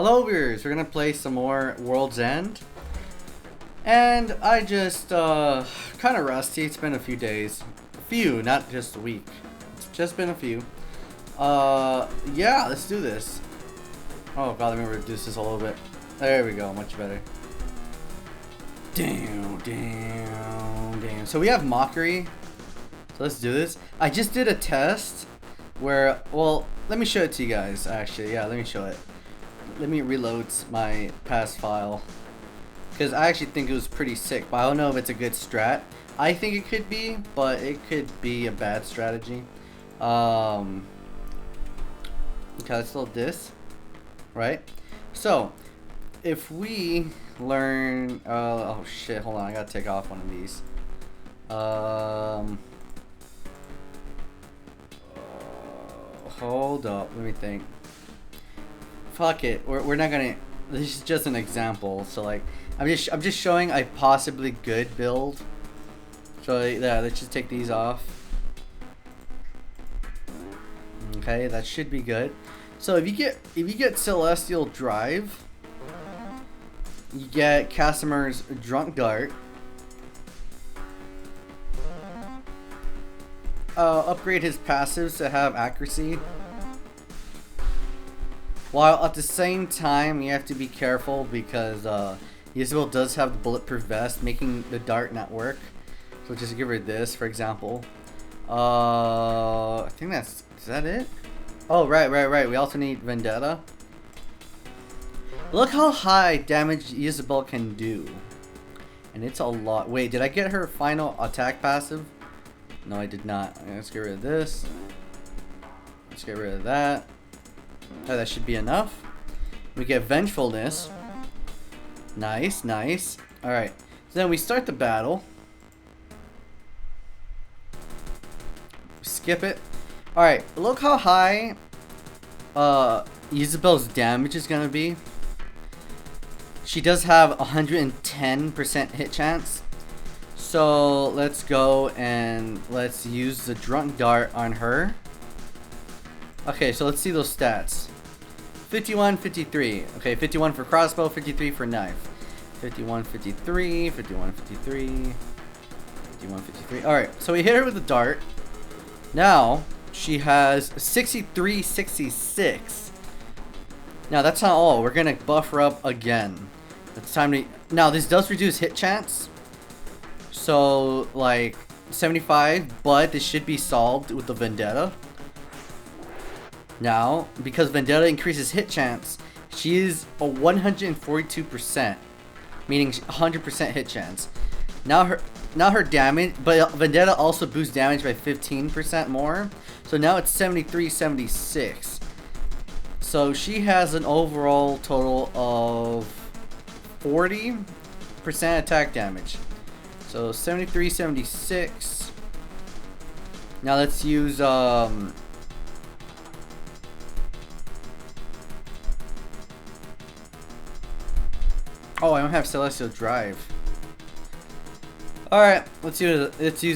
Hello viewers, we're gonna play some more World's End. And I just, kind of rusty. It's been a few days. A few, not just a week. It's just been a few. Yeah, let's do this. Oh god, let me reduce this a little bit. There we go, much better. Damn. So we have Mockery. So let's do this. I just did a test where, well, let me show it to you guys, actually. Yeah, let me show it. Let me reload my past file. Because I actually think it was pretty sick, but I don't know if it's a good strat. I think it could be, but it could be a bad strategy. Okay, let's load this. Right? So, if we learn... oh shit, hold on, I gotta take off one of these. Hold up, let me think. Fuck it, we're not gonna... This is just an example, so like... I'm just showing a possibly good build. So yeah, let's just take these off. Okay, that should be good. So if you get Celestial Drive, you get Casimir's Drunk Dart. Upgrade his passives to have accuracy. While at the same time, you have to be careful because Isabel does have the bulletproof vest, making the dart not work. So just give her this, for example. I think is that it? Oh, right. We also need Vendetta. Look how high damage Isabel can do. And it's a lot. Wait, did I get her final attack passive? No, I did not. Let's get rid of this. Let's get rid of that. Oh, that should be enough. We get Vengefulness. Nice. Alright. So then we start the battle. Skip it. Alright, look how high Isabel's damage is gonna be. She does have 110% hit chance. So let's go and let's use the Drunk Dart on her. Okay, so let's see those stats. 51, 53. Okay, 51 for crossbow, 53 for knife. 51, 53, 51, 53, 51, 53. Alright, so we hit her with the dart. Now, she has 63, 66. Now, that's not all. We're gonna buff her up again. It's time to... Now, this does reduce hit chance. So, like, 75, but this should be solved with the Vendetta. Now, because Vendetta increases hit chance, she is a 142%, meaning 100% hit chance. Now her damage, but Vendetta also boosts damage by 15% more. So now it's 73, 76. So she has an overall total of 40% attack damage. So 73, 76. Now let's use oh, I don't have Celestial Drive. Alright, let's use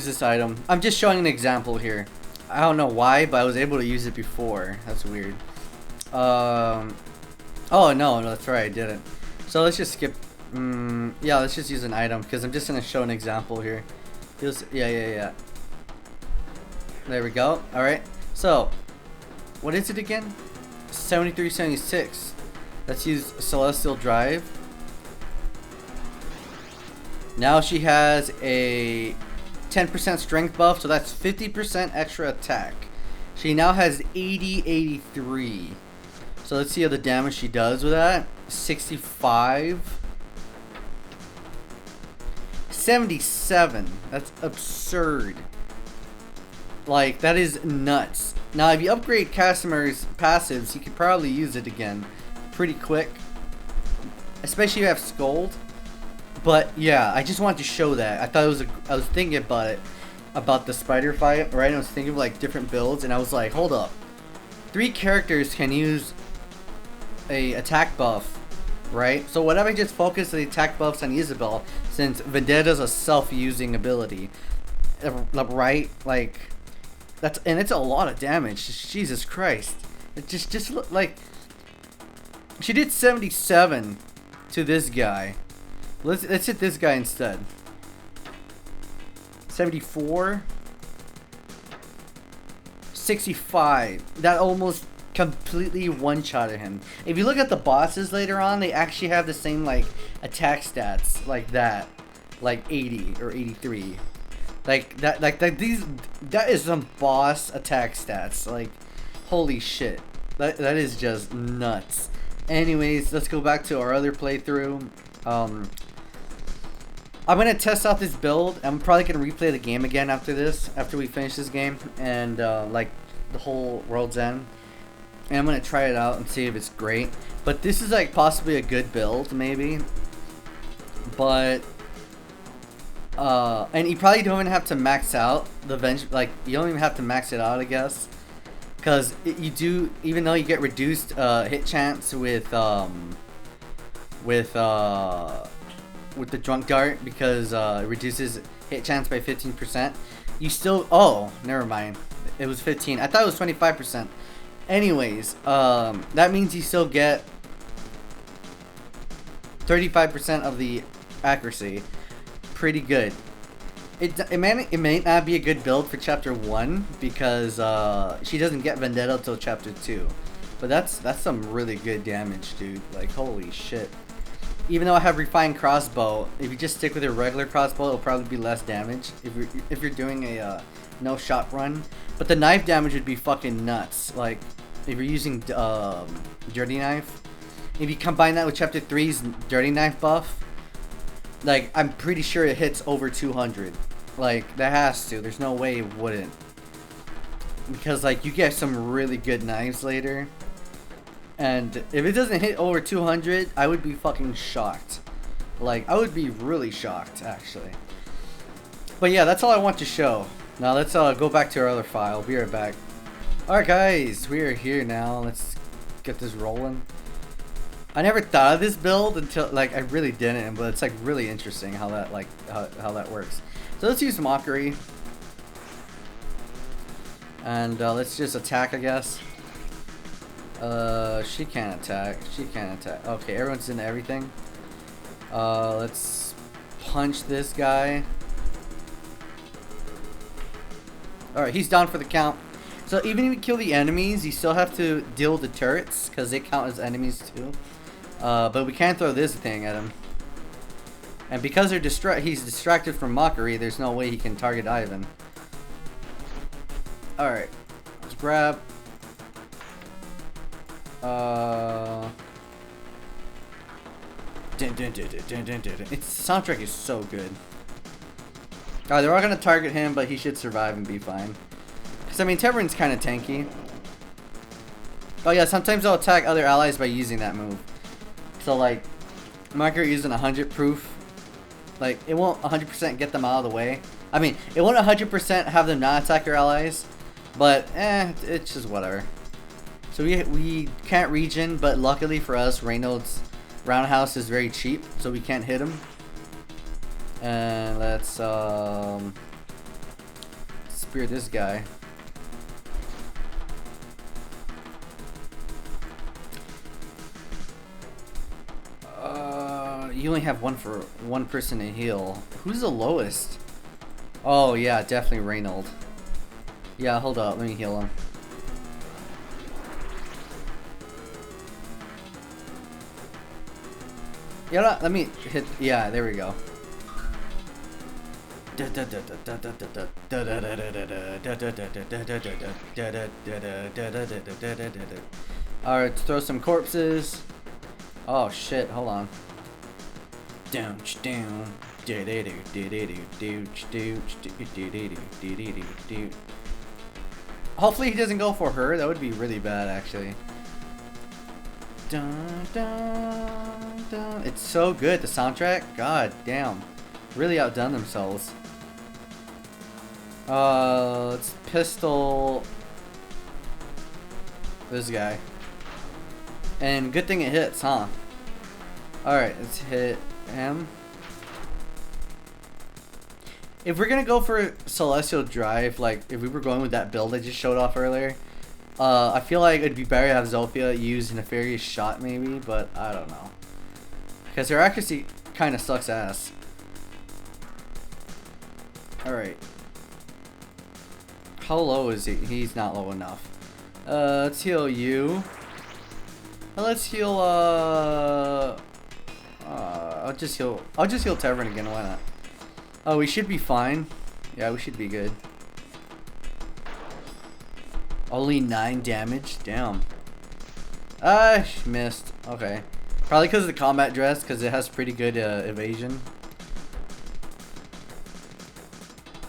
this item. I'm just showing an example here. I don't know why, but I was able to use it before. That's weird. Oh, no, that's right, I didn't. So let's just skip. Yeah, let's just use an item, because I'm just going to show an example here. Yeah. There we go. Alright, so, what is it again? 73, 76. Let's use Celestial Drive. Now she has a 10% strength buff, so that's 50% extra attack. She now has 80, 83. So let's see how the damage she does with that. 65. 77. That's absurd. Like, that is nuts. Now, if you upgrade Casimir's passives, you could probably use it again pretty quick. Especially if you have Scold. But yeah, I just wanted to show that. I thought it was I was thinking about it, about the spider fight, right? I was thinking of like different builds, and I was like, hold up, 3 characters can use a attack buff, right? So what if I just focus the attack buffs on Isabel, since Vendetta's a self-using ability, right? Like and it's a lot of damage. Jesus Christ! It just like She did 77 to this guy. Let's hit this guy instead. 74. 65. That almost completely one-shotted him. If you look at the bosses later on, they actually have the same like attack stats like that, like 80 or 83. Like that is some boss attack stats. Like, holy shit. That is just nuts. Anyways, let's go back to our other playthrough. I'm gonna test out this build. I'm probably gonna replay the game again after this, after we finish this game, and like the whole World's End. And I'm gonna try it out and see if it's great. But this is like possibly a good build, maybe. But and you probably don't even have to max out the like you don't even have to max it out, I guess, because you do, even though you get reduced hit chance with the drunk dart, because it reduces hit chance by 15%. You still, oh, never mind, it was 15. I thought it was 25%. Anyways, that means you still get 35% of the accuracy. Pretty good. It may not be a good build for chapter 1 because she doesn't get vendetta till chapter 2. But that's some really good damage, dude. Like, holy shit. Even though I have refined crossbow, if you just stick with your regular crossbow, it'll probably be less damage if you're doing a no shot run. But the knife damage would be fucking nuts. Like, if you're using dirty knife, if you combine that with chapter 3's dirty knife buff, like, I'm pretty sure it hits over 200. Like, that has to. There's no way it wouldn't. Because, like, you get some really good knives later. And if it doesn't hit over 200, I would be fucking shocked. Like, I would be really shocked, actually. But yeah, that's all I want to show. Now, let's go back to our other file. Be right back. Alright, guys. We are here now. Let's get this rolling. I never thought of this build until, like, I really didn't, but it's like really interesting how that, like, how that works. So let's use mockery, and let's just attack, I guess. She can't attack. She can't attack. Okay, everyone's in everything. Let's punch this guy. All right, he's down for the count. So even if you kill the enemies, you still have to deal with the turrets because they count as enemies too. But we can't throw this thing at him. And because he's distracted from mockery, there's no way he can target Ivan. Alright. Let's grab. Its soundtrack is so good. Alright, they're all gonna target him, but he should survive and be fine. Because, I mean, Tevoran's kind of tanky. Oh yeah, sometimes I'll attack other allies by using that move. So, like, mockery using 100 proof, like, it won't 100% get them out of the way. I mean, it won't 100% have them not attack your allies, but, it's just whatever. So we can't regen, but luckily for us, Reynolds' roundhouse is very cheap, so we can't hit him. And let's spear this guy. You only have one person to heal. Who's the lowest? Oh yeah, definitely Reynold. Yeah, hold up, let me heal him. Yeah, let me hit. Yeah, there we go. Alright, let's throw some corpses. Oh shit, hold on. Down, down. Hopefully he doesn't go for her. That would be really bad, actually. Dun, dun, dun. It's so good, the soundtrack. God damn. Really outdone themselves. Let's pistol this guy. And good thing it hits, huh? Alright, let's hit him. If we're gonna go for Celestial Drive, like if we were going with that build I just showed off earlier, I feel like it'd be better to have Zofia use Nefarious Shot maybe, but I don't know. Because her accuracy kind of sucks ass. Alright. How low is he? He's not low enough. Let's heal you. Let's heal, I'll just heal Tevoran again, why not? Oh, we should be fine. Yeah, we should be good. Only 9 damage? Damn. Missed. Okay. Probably because of the combat dress, because it has pretty good evasion.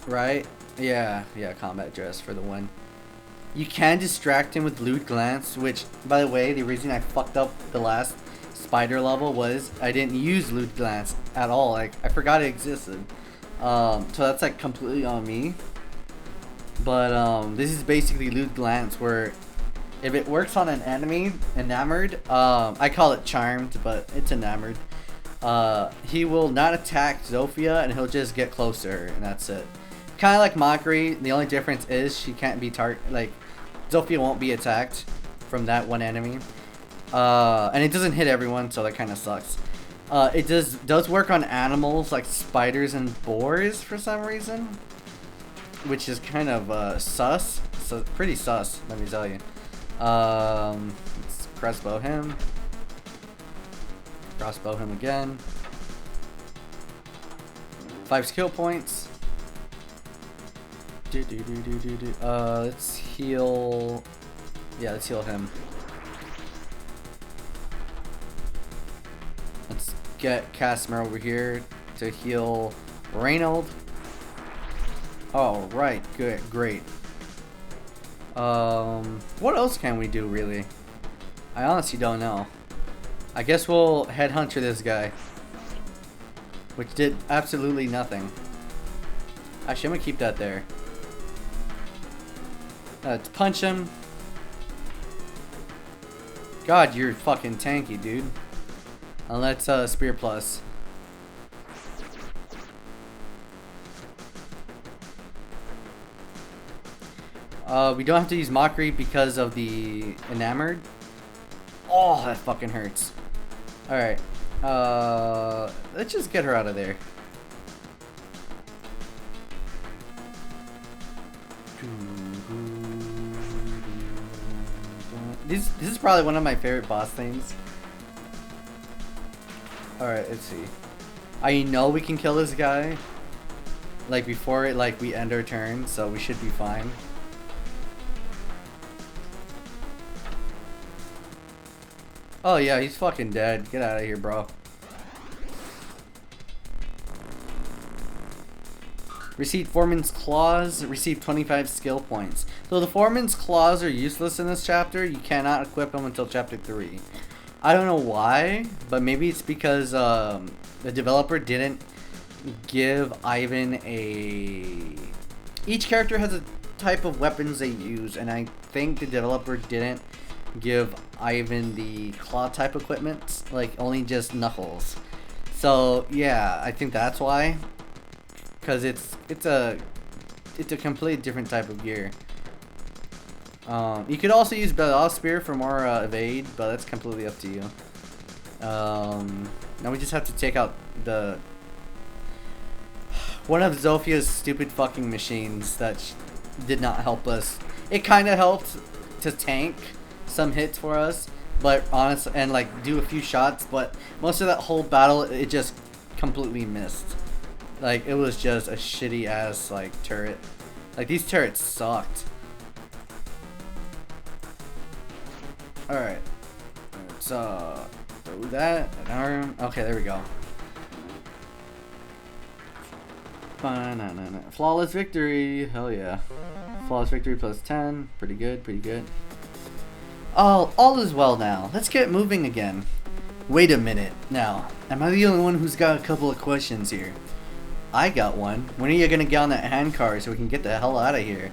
Right? Yeah, combat dress for the win. You can distract him with lewd glance, which, by the way, the reason I fucked up the last spider level was I didn't use lewd glance at all. Like, I forgot it existed. So that's like completely on me. But this is basically lewd glance, where if it works on an enemy enamored, I call it charmed, but it's enamored. He will not attack Zofia, and he'll just get close to her, and that's it. Kind of like Mockery. The only difference is she can't be Zofia won't be attacked from that one enemy. And it doesn't hit everyone, so that kind of sucks. It does work on animals like spiders and boars for some reason, which is kind of sus. So pretty sus, let me tell you. Let's crossbow him. Crossbow him again. 5 skill points. Let's heal. Yeah, let's heal him. Let's get Casimir over here to heal Reynold. Oh, right. Good. Great. What else can we do, really? I honestly don't know. I guess we'll headhunter this guy, which did absolutely nothing. Actually, I'm gonna keep that there. Let's punch him. God, you're fucking tanky, dude. And let's spear plus. We don't have to use Mockery because of the enamored. Oh, that fucking hurts. Alright. Let's just get her out of there. This is probably one of my favorite boss things. Alright, let's see. I know we can kill this guy like before we end our turn, so we should be fine. Oh yeah, he's fucking dead. Get out of here, bro. Receive Foreman's Claws. Receive 25 skill points. So the Foreman's Claws are useless in this chapter. You cannot equip them until chapter 3. I don't know why, but maybe it's because the developer didn't give Ivan a... Each character has a type of weapons they use, and I think the developer didn't give Ivan the claw type equipment, like only just knuckles. So yeah, I think that's why. Because it's a completely different type of gear. You could also use Belial Spear for more evade, but that's completely up to you. Now we just have to take out one of Zofia's stupid fucking machines that did not help us. It kind of helped to tank some hits for us, but honestly, and like do a few shots, but most of that whole battle it just completely missed. Like, it was just a shitty ass, like, turret. Like, these turrets sucked. Alright. Let's, throw that, an arm. Okay, there we go. Flawless victory. Hell yeah. Flawless victory plus 10. Pretty good, pretty good. Oh, all is well now. Let's get moving again. Wait a minute. Now, am I the only one who's got a couple of questions here? I got one. When are you gonna get on that handcar so we can get the hell out of here?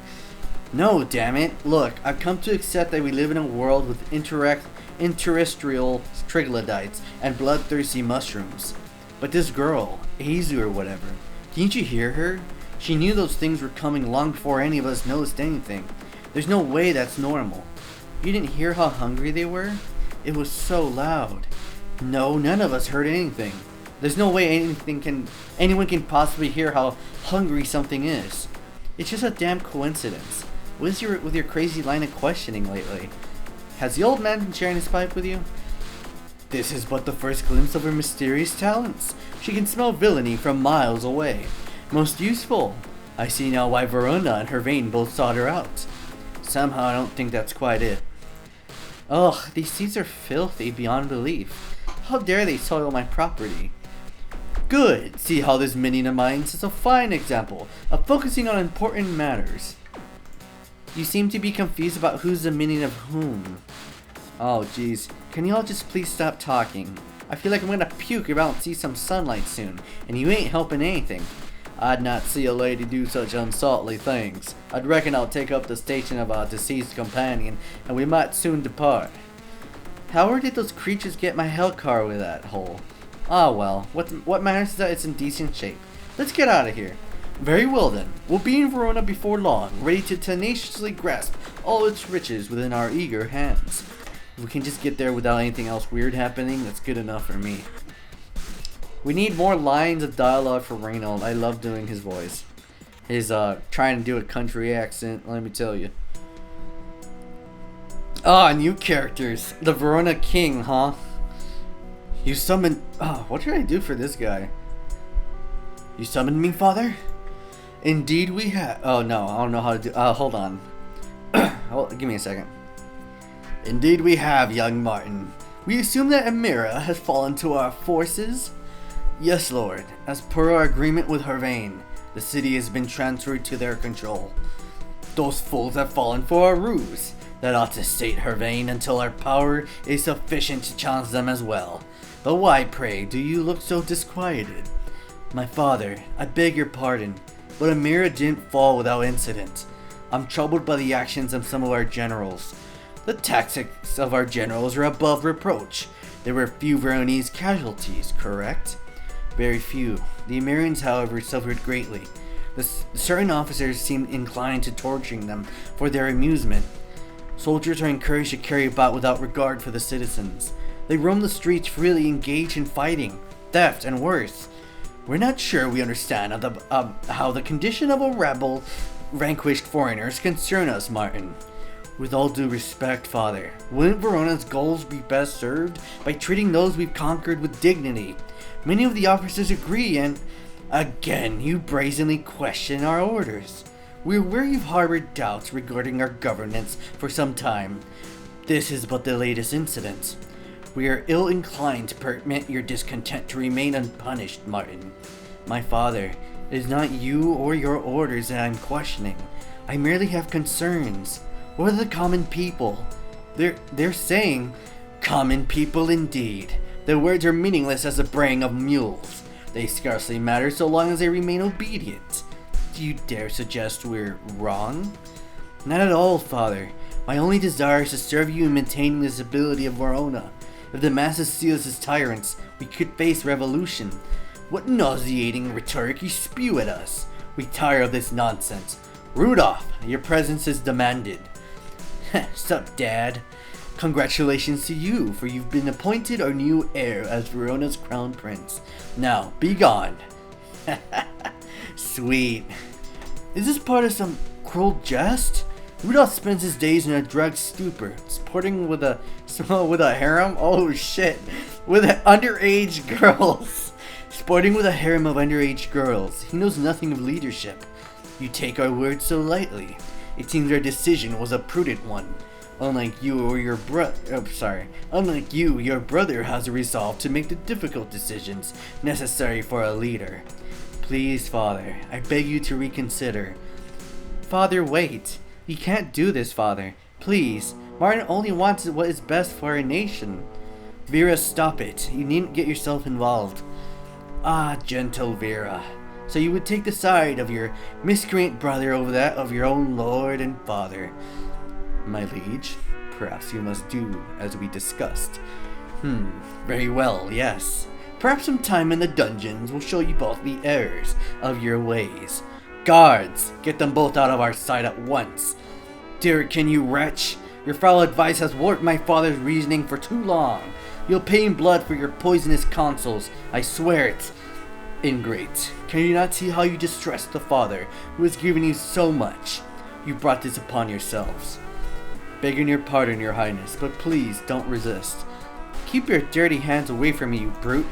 No, damn it. Look, I've come to accept that we live in a world with interterrestrial troglodytes and bloodthirsty mushrooms. But this girl, Azu or whatever, didn't you hear her? She knew those things were coming long before any of us noticed anything. There's no way that's normal. You didn't hear how hungry they were? It was so loud. No, none of us heard anything. There's no way anyone can possibly hear how hungry something is. It's just a damn coincidence. What is with your crazy line of questioning lately? Has the old man been sharing his pipe with you? This is but the first glimpse of her mysterious talents. She can smell villainy from miles away. Most useful. I see now why Vorona and Hervain both sought her out. Somehow I don't think that's quite it. Ugh, these seeds are filthy beyond belief. How dare they soil my property? Good! See how this minion of mine is a fine example of focusing on important matters. You seem to be confused about who's the minion of whom. Oh jeez, can you all just please stop talking? I feel like I'm gonna puke if I don't see some sunlight soon, and you ain't helping anything. I'd not see a lady do such unsaltly things. I'd reckon I'll take up the station of our deceased companion, and we might soon depart. However did those creatures get my Railcar with that hole? Ah well, what matters is that it's in decent shape. Let's get out of here. Very well then, we'll be in Vorona before long, ready to tenaciously grasp all its riches within our eager hands. If we can just get there without anything else weird happening, that's good enough for me. We need more lines of dialogue for Reynold. I love doing his voice. His trying to do a country accent, let me tell you. Ah, new characters. The Verona King, huh? You summoned... Oh, what did I do for this guy? You summoned me, father? Indeed we have... Oh, no. I don't know how to do... hold on. Give me a second. Indeed we have, young Martin. We assume that Amira has fallen to our forces? Yes, Lord. As per our agreement with Hervain, the city has been transferred to their control. Those fools have fallen for our ruse. That ought to sate Hervain until our power is sufficient to challenge them as well. But why, pray, do you look so disquieted? My father, I beg your pardon, but Amira didn't fall without incident. I'm troubled by the actions of some of our generals. The tactics of our generals are above reproach. There were few Voronese casualties, correct? Very few. The Amirians, however, suffered greatly. Certain officers seemed inclined to torturing them for their amusement. Soldiers are encouraged to carry about without regard for the citizens. They roam the streets freely, engaged in fighting, theft, and worse. We're not sure we understand how the condition of a rebel vanquished foreigners concern us, Martin. With all due respect, father, wouldn't Verona's goals be best served by treating those we've conquered with dignity? Many of the officers agree, and again, you brazenly question our orders. We're aware you've harbored doubts regarding our governance for some time. This is but the latest incident. We are ill-inclined to permit your discontent to remain unpunished, Martin. My father, it is not you or your orders that I'm questioning. I merely have concerns. What are the common people? They're saying, common people indeed. The words are meaningless as the braying of mules. They scarcely matter so long as they remain obedient. Do you dare suggest we're wrong? Not at all, father. My only desire is to serve you in maintaining the stability of Vorona. If the masses see us as tyrants, we could face revolution. What nauseating rhetoric you spew at us. We tire of this nonsense. Rudolf, your presence is demanded. Sup, Dad? Congratulations to you, for you've been appointed our new heir as Verona's crown prince. Now, be gone. Sweet. Is this part of some cruel jest? Rudolf spends his days in a drugged stupor, sporting with a harem? Oh shit. With underage girls. Sporting with a harem of underage girls. He knows nothing of leadership. You take our words so lightly. It seems our decision was a prudent one. Unlike you, your brother has a resolve to make the difficult decisions necessary for a leader. Please, father, I beg you to reconsider. Father, wait. You can't do this, father. Please. Martin only wants what is best for our nation. Vera, stop it. You needn't get yourself involved. Ah, gentle Vera. So you would take the side of your miscreant brother over that of your own lord and father. My liege, perhaps you must do as we discussed. Very well, yes. Perhaps some time in the dungeons will show you both the errors of your ways. Guards, get them both out of our sight at once. Duriken, you wretch, Your foul advice has warped my father's reasoning for too long. You'll pay in blood for your poisonous counsels. I swear it. Ingrate. Can you not see how you distress the father who has given you so much? You brought this upon yourselves. Begging your pardon, your highness, but please don't resist. Keep your dirty hands away from me, you brute.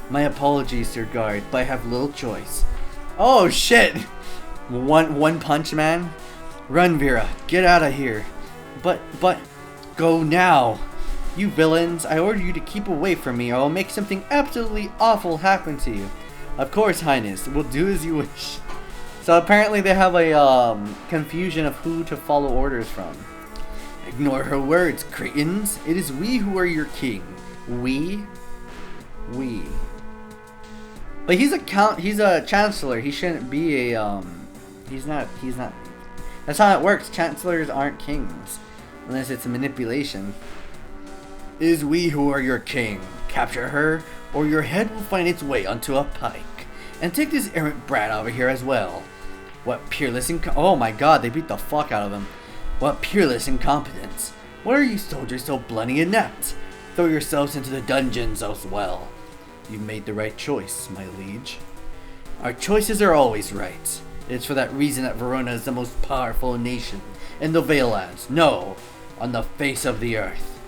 My apologies, Sir Guard, but I have little choice. Oh shit! One punch, man. Run, Vera. Get out of here. But, go now. You villains, I order you to keep away from me or I'll make something absolutely awful happen to you. Of course, Highness. We'll do as you wish. So apparently they have a confusion of who to follow orders from. Ignore her words, cretins. It is we who are your king. We. But he's a chancellor. He shouldn't be a he's not. That's how it works. Chancellors aren't kings. Unless it's a manipulation. It is we who are your king. Capture her, or your head will find its way onto a pike. And take this errant brat over here as well. What peerless oh my god, they beat the fuck out of him. What peerless incompetence. Why are you soldiers so bloody inept? Throw yourselves into the dungeons as well. You've made the right choice, my liege. Our choices are always right. It's for that reason that Vorona is the most powerful nation in the Valelands. No, on the face of the earth.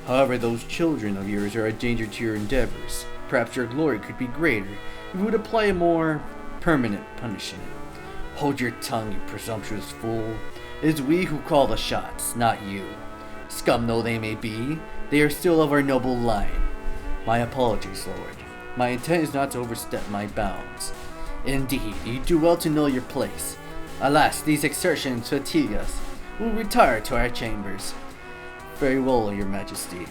However, those children of yours are a danger to your endeavors. Perhaps your glory could be greater if you would apply a more permanent punishment. Hold your tongue, you presumptuous fool. It is we who call the shots, not you. Scum though they may be, they are still of our noble line. My apologies, Lord. My intent is not to overstep my bounds. Indeed, you do well to know your place. Alas, these exertions fatigue us. We'll retire to our chambers. Very well, your majesty.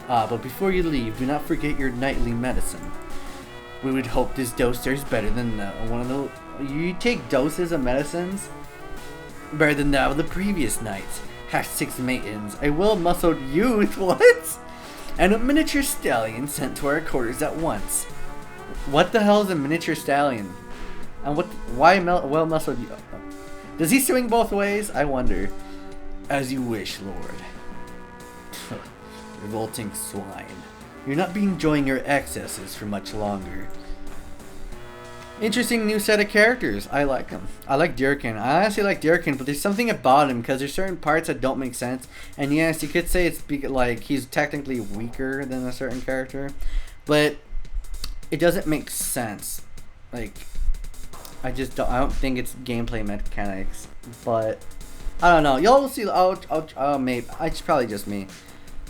But before you leave, do not forget your nightly medicine. We would hope this dose is better than one of the... You take doses of medicines? Better than that of the previous nights. Hash 6 matins, a well-muscled youth, what? And a miniature stallion sent to our quarters at once. What the hell is a miniature stallion? And why well-muscled youth? Does he swing both ways? I wonder. As you wish, Lord. Revolting swine. You're not be enjoying your excesses for much longer. Interesting new set of characters. I like them. I like Duriken. I honestly like Duriken, but there's something about him because there's certain parts that don't make sense. And yes, you could say it's like he's technically weaker than a certain character, but it doesn't make sense. Like, I don't think it's gameplay mechanics, but I don't know. Y'all will see. Maybe it's probably just me.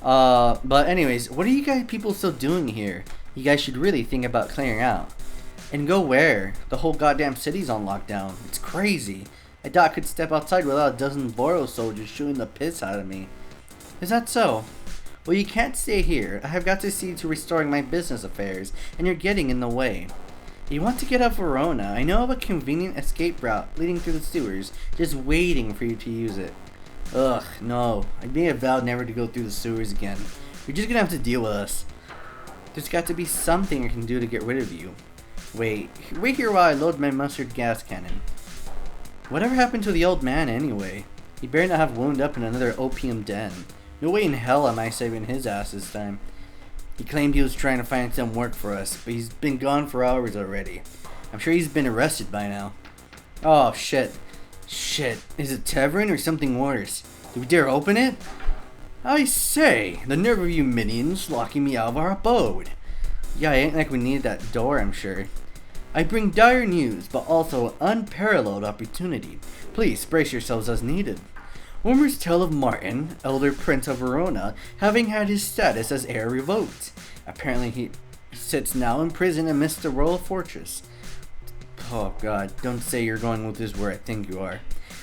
But anyways, what are you guys people still doing here? You guys should really think about clearing out. And go where? The whole goddamn city's on lockdown. It's crazy. I doubt I could step outside without a dozen Voro soldiers shooting the piss out of me. Is that so? Well, you can't stay here. I have got to see to restoring my business affairs, and you're getting in the way. You want to get out of Vorona? I know of a convenient escape route leading through the sewers, just waiting for you to use it. Ugh, no. I made a vow never to go through the sewers again. You're just gonna have to deal with us. There's got to be something I can do to get rid of you. Wait here while I load my mustard gas cannon. Whatever happened to the old man anyway? He better not have wound up in another opium den. No way in hell am I saving his ass this time. He claimed he was trying to find some work for us, but he's been gone for hours already. I'm sure he's been arrested by now. Oh shit. Shit. Is it Tevoran or something worse? Do we dare open it? I say, the nerve of you minions locking me out of our abode. Yeah, it ain't like we needed that door, I'm sure. I bring dire news, but also unparalleled opportunity. Please brace yourselves as needed. Rumors tell of Martin, elder prince of Vorona, having had his status as heir revoked. Apparently he sits now in prison amidst the royal fortress. Oh god, don't say you're going with this where I think you are.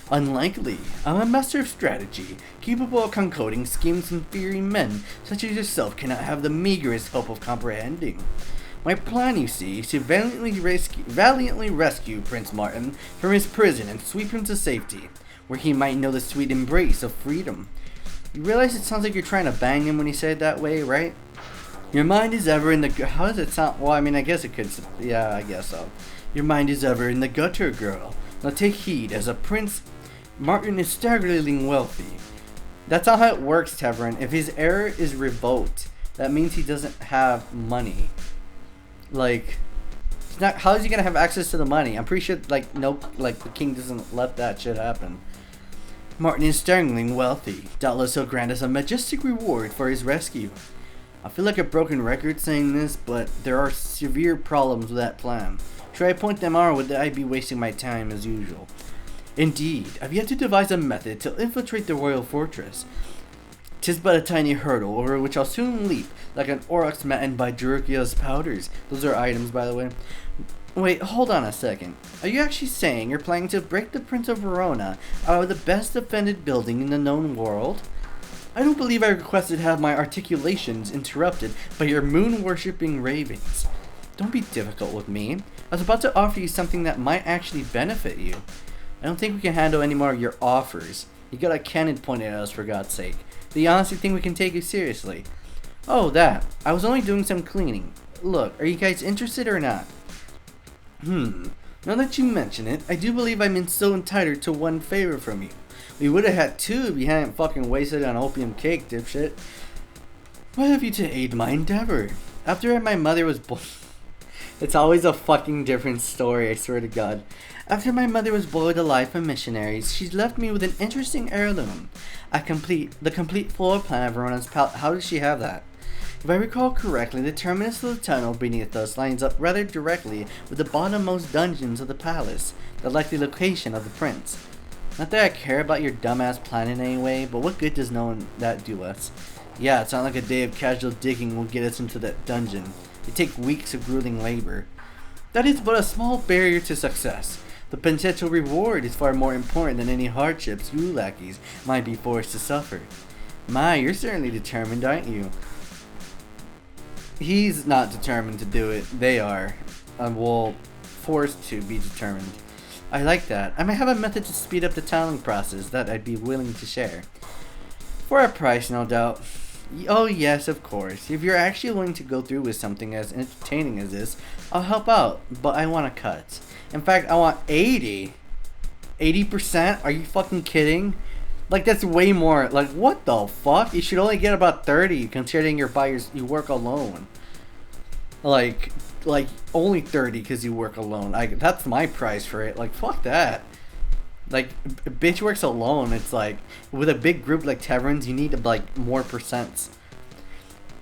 Unlikely. I'm a master of strategy, capable of concocting schemes and fearing men such as yourself cannot have the meagerest hope of comprehending. My plan, you see, is to valiantly rescue Prince Martin from his prison and sweep him to safety, where he might know the sweet embrace of freedom. You realize it sounds like you're trying to bang him when you say it that way, right? Your mind is ever in the... How does it sound? Well, I mean, I guess it could... Yeah, I guess so. Your mind is ever in the gutter, girl. Now take heed, as a prince, Martin is staggeringly wealthy. That's not how it works, Tevoran. If his heir is revoked, that means he doesn't have money. Like, it's not. How is he gonna have access to the money? I'm pretty sure, like, no, like the king doesn't let that shit happen. Martin is staggeringly wealthy. Doubtless he'll grant us a majestic reward for his rescue. I feel like a broken record saying this, but there are severe problems with that plan. Should I point them out, or would I be wasting my time as usual? Indeed, I've yet to devise a method to infiltrate the royal fortress. 'Tis but a tiny hurdle over which I'll soon leap, like an aurochs maddened by Duriken's powders. Those are items, by the way. Wait, hold on a second. Are you actually saying you're planning to break the Prince of Vorona out of the best defended building in the known world? I don't believe I requested to have my articulations interrupted by your moon-worshipping ravings. Don't be difficult with me. I was about to offer you something that might actually benefit you. I don't think we can handle any more of your offers. You got a cannon pointed at us, for God's sake. Do you honestly think we can take you seriously? Oh, that. I was only doing some cleaning. Look, are you guys interested or not? Now that you mention it, I do believe I'm still entitled to one favor from you. We would have had two if you hadn't fucking wasted on opium cake, dipshit. What have you to aid my endeavor? After my mother was born... It's always a fucking different story, I swear to God. After my mother was boiled alive by missionaries, she's left me with an interesting heirloom. The complete floor plan of Verona's palace. How did she have that? If I recall correctly, the terminus of the tunnel beneath us lines up rather directly with the bottommost dungeons of the palace, the likely location of the prince. Not that I care about your dumbass plan in any way, but what good does knowing that do us? Yeah, it's not like a day of casual digging will get us into that dungeon. It takes weeks of grueling labor. That is but a small barrier to success. The potential reward is far more important than any hardships you lackeys might be forced to suffer. My, you're certainly determined, aren't you? He's not determined to do it. They are. Well, forced to be determined. I like that. I might have a method to speed up the tunneling process that I'd be willing to share. For a price, no doubt. Oh yes, of course. If you're actually willing to go through with something as entertaining as this, I'll help out, but I want a cut. In fact, I want 80. 80%? Are you fucking kidding? Like, that's way more. Like, what the fuck? You should only get about 30, considering you work alone. Like only 30 because you work alone. That's my price for it. Like, fuck that. Like, a bitch works alone. It's like, with a big group like Tevorans, you need, like, more percents.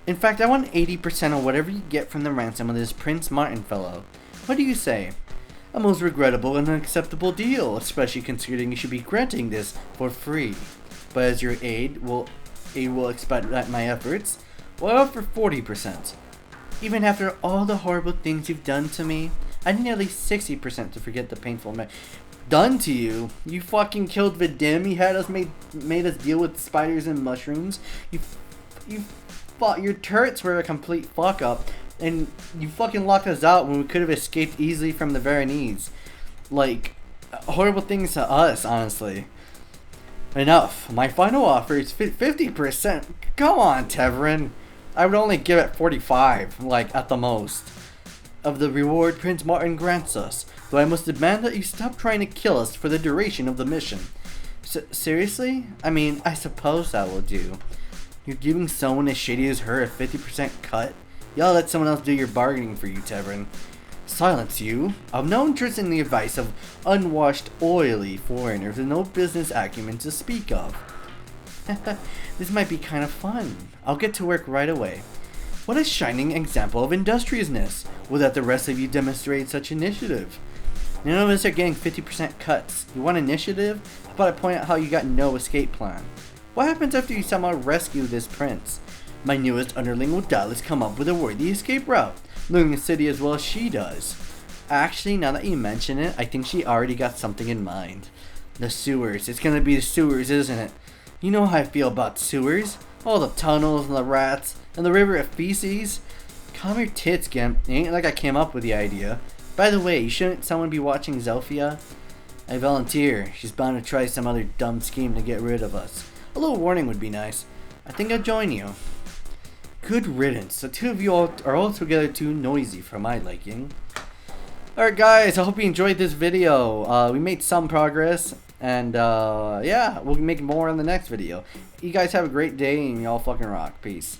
In fact, I want 80% of whatever you get from the ransom of this Prince Martin fellow. What do you say? A most regrettable and unacceptable deal, especially considering you should be granting this for free. But as your aid will expedite my efforts, well, I'll offer 40%. Even after all the horrible things you've done to me, I need at least 60% to forget the painful done to you. You fucking killed Vidim. You had us made us deal with spiders and mushrooms. You fought. Your turrets were a complete fuck up. And you fucking locked us out when we could have escaped easily from the Voronese. Like, horrible things to us, honestly. Enough. My final offer is 50%. Come on, Tevoran. I would only give it 45, like, at the most, of the reward Prince Martin grants us. Though I must demand that you stop trying to kill us for the duration of the mission. Seriously? I mean, I suppose that will do. You're giving someone as shady as her a 50% cut? Y'all let someone else do your bargaining for you, Tevoran. Silence you. I've no interest in the advice of unwashed, oily foreigners with no business acumen to speak of. This might be kind of fun. I'll get to work right away. What a shining example of industriousness. Would that the rest of you demonstrate such initiative? None of us are getting 50% cuts. You want initiative? How about I point out how you got no escape plan? What happens after you somehow rescue this prince? My newest underling will doubtless come up with a worthy escape route, knowing the city as well as she does. Actually, now that you mention it, I think she already got something in mind. The sewers. It's gonna be the sewers, isn't it? You know how I feel about sewers. All the tunnels and the rats and the river of feces. Calm your tits, Gimp. It ain't like I came up with the idea. By the way, shouldn't someone be watching Zofia? I volunteer. She's bound to try some other dumb scheme to get rid of us. A little warning would be nice. I think I'll join you. Good riddance. The two of you are altogether too noisy for my liking. Alright guys, I hope you enjoyed this video. We made some progress. And yeah, we'll make more in the next video. you guys have a great day and y'all fucking rock. Peace.